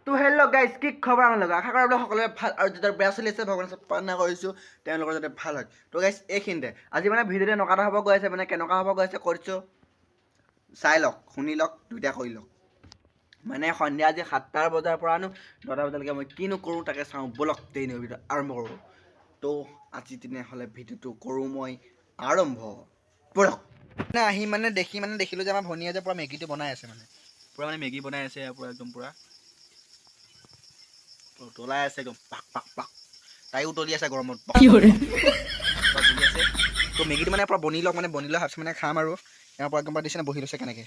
তো hello' guys কি খবৰ আপোনালোক আশা কৰোঁ সকলোৱে ভাল আৰু যাতে বেয়া চলি আছে ভগৱানৰ ওচৰত প্ৰাৰ্থনা কৰিছোঁ তেওঁলোকৰ যাতে ভাল হয় তো গাইজ এইখিনিতে আজি মানে ভিডিঅ'টো নকটা হ'ব গৈ আছে মানে কেনেকুৱা হ'ব গৈ আছে কৰিছোঁ চাই লওক শুনি লওক দুইটা কৰি লওক মানে সন্ধিয়া আজি 7টা বজাৰ পৰানো 10টা বজালৈকে মই কিনো কৰোঁ তাকে চাওঁ ব'লক ট্ৰেইনৰ ভিডিঅ' আৰম্ভ কৰোঁ তো আজি তেনেহ'লে ভিডিঅ'টো কৰোঁ মই আৰম্ভ ব'লক মানে আহি মানে দেখিলোঁ যে আমাৰ ভনীয়ে যে পূৰা মেগীটো বনাই আছে মানে পূৰা মানে মেগী বনাই আছে পূৰা একদম পূৰা উতলাই আছে একদম পাক পাক পাক তাইও উতলি আছে গৰমত তো মেগীটো মানে পূৰা বনি লওক মানে বনি লৈ ভাবিছোঁ মানে খাম আৰু ইয়াৰ পৰা একদম দিছে বহি লৈছে কেনেকৈ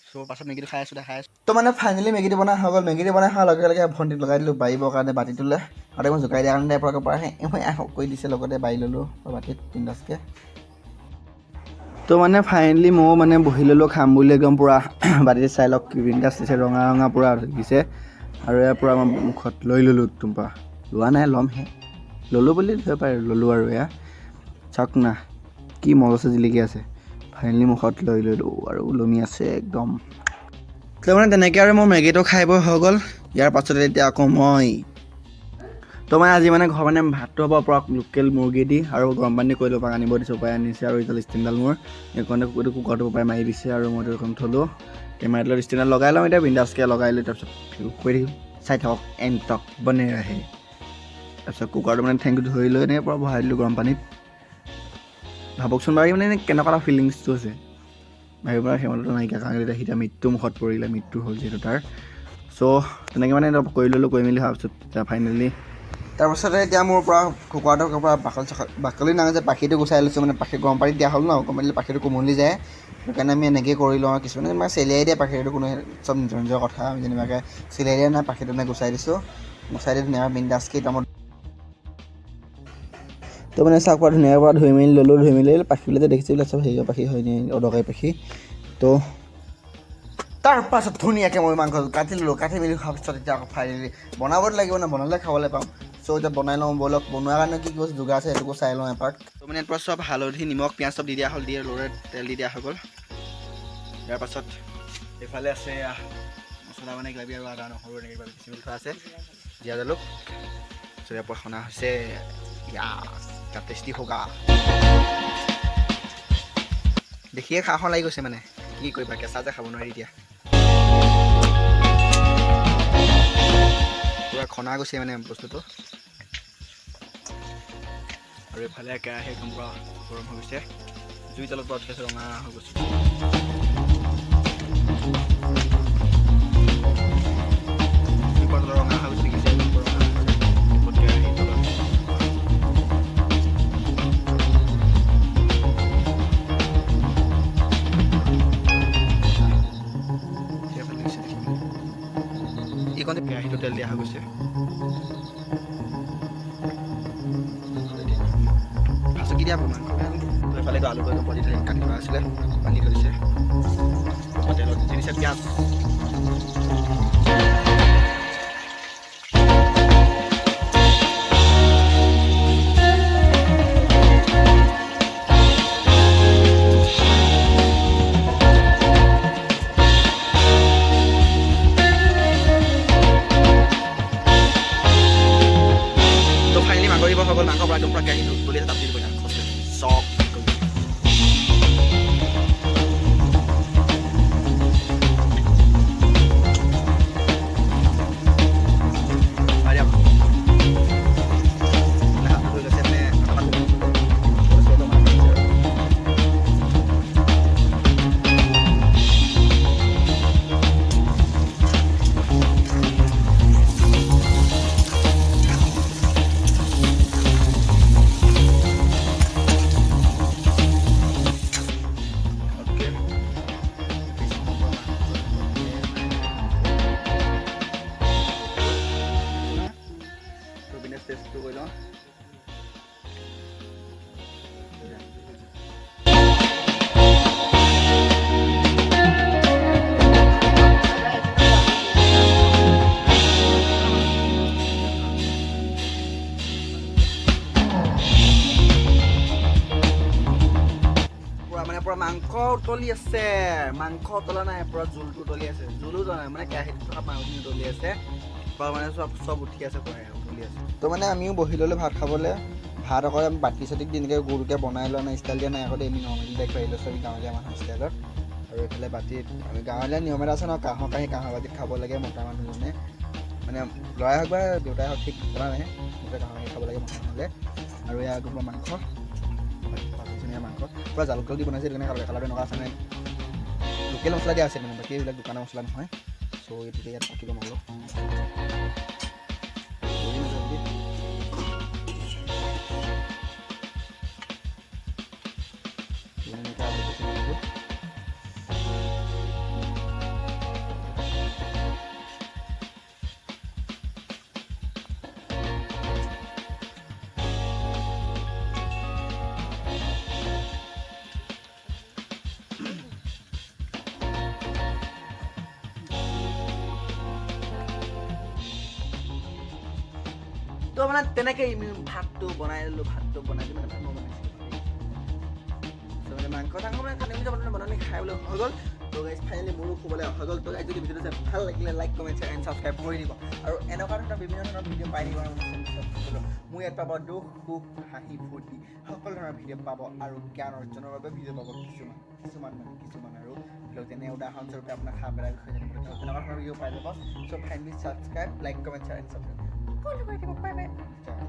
চ' পাছত মেগীটো খাই আছোঁ দেখাই আছোঁ তো মানে ফাইনেলি মেগীটো বনাই হৈ গ'ল মেগীটো বনাই হোৱাৰ লগে লগে ভণ্টিক লগাই দিলোঁ বাঢ়িবৰ কাৰণে বাতিটোলৈ আৰু মই জোকাই দিয়াৰ কাৰণে পৰা কৰি দিছে লগতে বাঢ়ি ল'লোঁ বাতিত তিনিটাকৈ তো মানে ফাইনেলি ময়ো মানে বহি ল'লোঁ খাম বুলি একদম পূৰা বাতিত চাই লওক বিন্দাছ দিছে ৰঙা ৰঙা পূৰা দিছে আৰু ইয়াৰ পৰা মই মুখত লৈ ল'লোঁ একদম পৰা লোৱা নাই ল'মহে ল'লোঁ বুলি ধৰিব পাৰে ল'লোঁ আৰু এয়া চাওক না কি মজা জিলিকি আছে ফাইনেলি মুখত লৈ ল'লোঁ আৰু ওলমি আছে একদম তো মানে তেনেকৈ আৰু মোৰ মেগীটো খাই বৈ হৈ গ'ল ইয়াৰ পাছতে এতিয়া আকৌ মই তো মানে আজি মানে ঘৰ মানে ভাতটো হ'ব পৰা লোকেল মুৰ্গী দি আৰু গৰম পানী কৰি ল'ব আনিব দিছোঁ উপায় আনিছে আৰু এতিয়া ষ্টেণ্ডডাল মোৰ এইখনে কুকাৰটো উপায় মাৰি দিছে আৰু মই এইখন থ'লোঁ কেমেৰাটো ষ্টেণ্ডডাল লগাই ল'ম এতিয়া বিন্দাছকৈ লগাই লৈ তাৰপিছত কৰি থাকিম চাই থাকক এণ্টক বনে আহে তাৰপিছত কুকাৰটো মানে ঠেংটো ধৰি লৈ এনেকৈ পৰা বহাই দিলোঁ গৰম পানীত ভাবকচোন বাৰু মানে কেনেকুৱা এটা ফিলিংছটো আছে ভাবিব পৰা ক্ষমতাটো নাইকিয়া কাৰণ এতিয়া সিতিয়া মৃত্যু মুখত পৰিলে মৃত্যু হ'ল যিহেতু তাৰ চ' তেনেকৈ মানে কৰি ল'লোঁ কৰি মেলি হোৱাৰ পিছত এতিয়া ফাইনেলি তাৰপাছতে এতিয়া মোৰ পৰা কুকাৰটোৰ পৰা বাকলি নাঙে যে পাখিটো গুচাই লৈছোঁ মানে পাখি গৰম পানীত দিয়া হ'ল ন গৰম পানীত পাখিটো কোমলি যায় সেইকাৰণে আমি এনেকৈ কৰি লওঁ আৰু কিছুমানে মানে চেলিয়াই দিয়ে পাখিটো কোনো চব নিজৰ নিজৰ কথা আমি যেনেবাকৈ চিলাই দিয়া নাই পাখিটো মানে গুচাই দিছোঁ গুচাই দি ধুনীয়াকৈ বিন্দাছকৈ কামত তো মানে চাওক পৰা ধুনীয়াকৈ পৰা ধুই মেলি ল'লোঁ ধুই মেলি পাখিবিলাক যে দেখিছোঁ চব হেৰিয়ৰ পাখি হয় নি অদৰকাৰী পাখি তো তাৰপাছত ধুনীয়াকৈ মই মাংস কাটি ল'লোঁ কাটি মেলি খোৱাৰ পিছত এতিয়া আকৌ ফাইনেলি বনাবতো লাগিব ন বনালে খাবলৈ পাম চ' এতিয়া বনাই লওঁ ব'লক বনোৱাৰ কাৰণে কি কি যোগাৰ আছে সেইটোকো চাই লওঁ এপাক তো মানে ইয়াৰ পৰা চব হালধি নিমখ পিঁয়াজ চব দি দিয়া হ'ল ল'ৰে তেল দি দিয়া হৈ গ'ল ইয়াৰ পাছত এইফালে আছে মছলা মানে কিবাকিবি আৰু আদা নহৰু এনেকৈ কিবা পিচি মেলি থোৱা আছে জীয়া জালুক তাৰপিছত ইয়াৰ পৰা সনা হৈছে টেষ্টি হোগা দেখিয়ে খাওঁ লাগি গৈছে মানে কি কৰিবা কেঁচা যে খাব নোৱাৰি এতিয়া পূৰা খনা গৈছে মানে বস্তুটো আৰু এইফালে কেৰাহী একদম পূৰা গৰম হৈ গৈছে জুই তলত পৰা উঠি আছে ৰঙা হৈ গৈছে ৰঙা হৈ গৈছে দেখিছে কেৰাহী তলত এইকণতে কেৰাহীটো তেল দিয়া হৈ গৈছে ভাচকি দিয়া মাংস এইফালে আলু বইল কাটি থোৱা আছিলে বান্ধি থৈ দিছে তেলত দি দিছে পিঁয়াজ মাংস হৈ গ'ল মাংস পৰা একদম পূৰা কেৰাহীটো উতলি আছে তাত দি দিব চব টেষ্টটো কৰি লওঁ পৰা মাংস উতলি আছে মাংস উতলা নাই পৰা জোলটো উতলি আছে জোলো উতলা নাই মানে কেৰাহীত থকা মাংসখিনি উতলি আছে মানে চব উঠি আছে বহি আছে তো মানে আমিও বহি ল'লোঁ ভাত খাবলৈ ভাত অকল আমি বাতি চাতিত তেনেকৈ গোলকৈ বনাই লোৱা নাই ষ্টাইল দিয়া নাই আগতে আমি নৰ্মেলি টাইপ পাৰি লৈছোঁ আমি গাঁৱলীয়া মানুহ ষ্টাইলত আৰু এইফালে বাতিত আমি গাঁৱলীয়া নিয়ম এটা আছে ন কাঁহৰ বাতিত খাব লাগে মতা মানুহজনে মানে ল'ৰাই হওক বা দেউতাই হওক ঠিক কৰা নাই গোটেই কাঁহৰ খাব লাগে মতা মানুহলে আৰু এয়া গোবৰ মাংস ধুনীয়া মাংস পূৰা জালুক দি বনাইছে সেইটো কাৰণে কালাৰটো এনেকুৱা আছে মানে লোকেল মছলা দিয়া আছে মানে বাকী এইবিলাক দোকানৰ মছলা নহয় চ' এইটোতে ইয়াত পাতি ল'ম অলপ তো মানে তেনেকৈ ভাতটো বনাই দিলোঁ ভাতটো বনাই দি মানে ভাত মই বনাইছিলোঁ মানে মাংস চাংস মানে খানি বনালে খাই বোলে হৈ গ'ল তো গাইজ ফাইনেলি মোৰো শুবলৈ হৈ গ'ল তো গাইজ যদি ভিডিঅ'টো চাই ভাল লাগিলে like comment share and subscribe কৰি দিব আৰু এনেকুৱা ধৰণৰ বিভিন্ন ধৰণৰ ভিডিঅ' পাই দিব মোৰ ইয়াত পাব দুখ সুখ হাঁহি ফূৰ্তি সকলো ধৰণৰ ভিডিঅ' পাব আৰু জ্ঞান অৰ্জনৰ বাবে ভিডিঅ' পাব কিছুমান আৰু যেনে উদাহৰণস্বৰূপে আপোনাৰ সাপ এটাৰ বিষয়ে জানিব তেনেকুৱা ধৰণৰ ভিডিঅ' পাই যাব so' finally subscribe like comment share and subscribe কৰি দিব বাই বাই